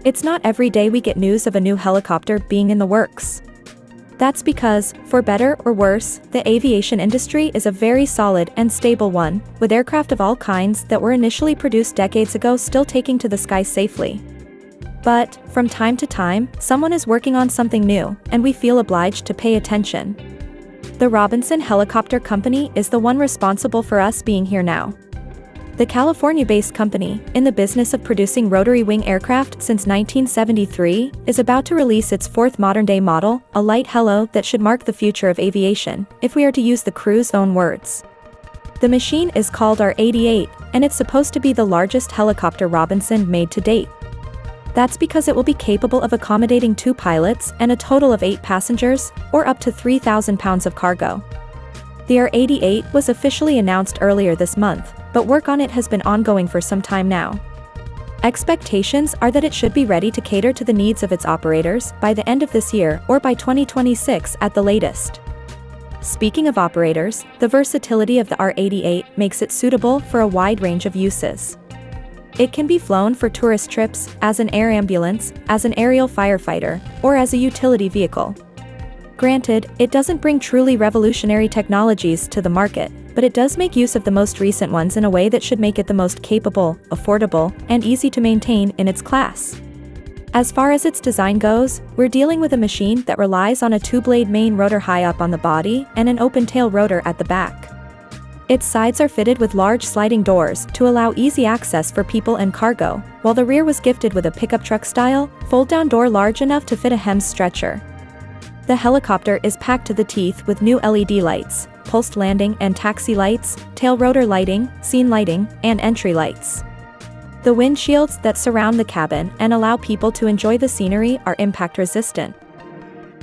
It's not every day we get news of a new helicopter being in the works. That's because, for better or worse, the aviation industry is a very solid and stable one, with aircraft of all kinds that were initially produced decades ago still taking to the sky safely. But, from time to time, someone is working on something new, and we feel obliged to pay attention. The Robinson Helicopter Company is the one responsible for us being here now. The California-based company, in the business of producing rotary wing aircraft since 1973, is about to release its fourth modern-day model, a light helo that should mark the future of aviation, if we are to use the crew's own words. The machine is called R88, and it's supposed to be the largest helicopter Robinson made to date. That's because it will be capable of accommodating 2 pilots and a total of 8 passengers, or up to 3,000 pounds of cargo. The R88 was officially announced earlier this month, but work on it has been ongoing for some time now. Expectations are that it should be ready to cater to the needs of its operators by the end of this year or by 2026 at the latest. Speaking of operators, the versatility of the R88 makes it suitable for a wide range of uses. It can be flown for tourist trips, as an air ambulance, as an aerial firefighter, or as a utility vehicle. Granted, it doesn't bring truly revolutionary technologies to the market, but it does make use of the most recent ones in a way that should make it the most capable, affordable, and easy to maintain in its class. As far as its design goes, we're dealing with a machine that relies on a 2-blade main rotor high up on the body and an open-tail rotor at the back. Its sides are fitted with large sliding doors to allow easy access for people and cargo, while the rear was gifted with a pickup truck-style, fold-down door large enough to fit a HEMS stretcher. The helicopter is packed to the teeth with new LED lights, pulsed landing and taxi lights, tail rotor lighting, scene lighting, and entry lights. The windshields that surround the cabin and allow people to enjoy the scenery are impact resistant.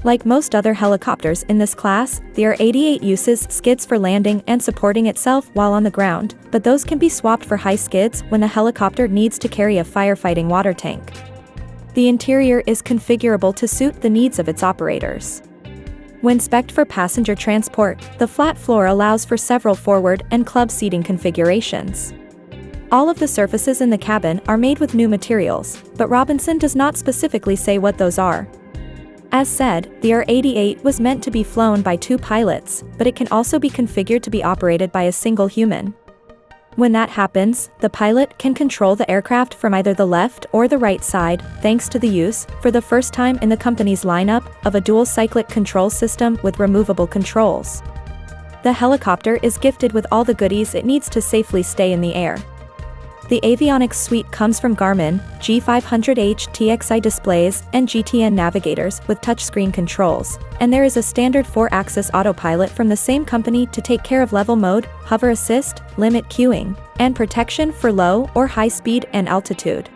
Like most other helicopters in this class, the R88 uses skids for landing and supporting itself while on the ground, but those can be swapped for high skids when the helicopter needs to carry a firefighting water tank. The interior is configurable to suit the needs of its operators. When spec'd for passenger transport, the flat floor allows for several forward and club seating configurations. All of the surfaces in the cabin are made with new materials, but Robinson does not specifically say what those are. As said, the R88 was meant to be flown by 2 pilots, but it can also be configured to be operated by a single human. When that happens, the pilot can control the aircraft from either the left or the right side, thanks to the use, for the first time in the company's lineup, of a dual cyclic control system with removable controls. The helicopter is gifted with all the goodies it needs to safely stay in the air. The avionics suite comes from Garmin, G500H TXI displays, and GTN navigators with touchscreen controls, and there is a standard 4-axis autopilot from the same company to take care of level mode, hover assist, limit queuing, and protection for low or high speed and altitude.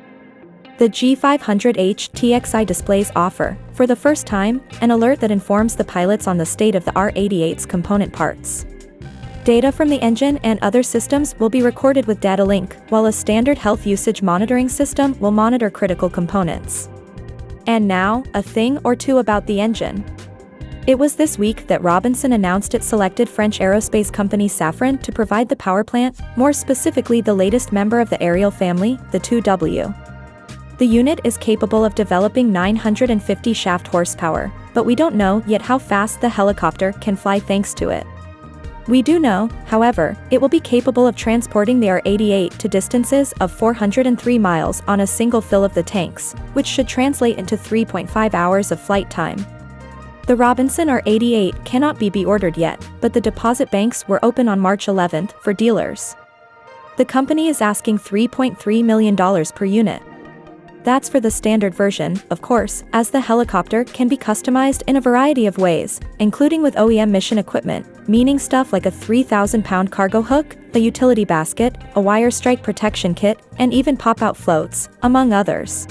The G500H TXI displays offer, for the first time, an alert that informs the pilots on the state of the R88's component parts. Data from the engine and other systems will be recorded with data link, while a standard health usage monitoring system will monitor critical components. And now, a thing or two about the engine. It was this week that Robinson announced it selected French aerospace company Safran to provide the power plant, more specifically the latest member of the Ariel family, the 2W. The unit is capable of developing 950 shaft horsepower, but we don't know yet how fast the helicopter can fly thanks to it. We do know, however, it will be capable of transporting the R88 to distances of 403 miles on a single fill of the tanks, which should translate into 3.5 hours of flight time. The Robinson R88 cannot be ordered yet, but the deposit banks were open on March 11th for dealers. The company is asking $3.3 million per unit. That's for the standard version, of course, as the helicopter can be customized in a variety of ways, including with OEM mission equipment, meaning stuff like a 3,000-pound cargo hook, a utility basket, a wire strike protection kit, and even pop-out floats, among others.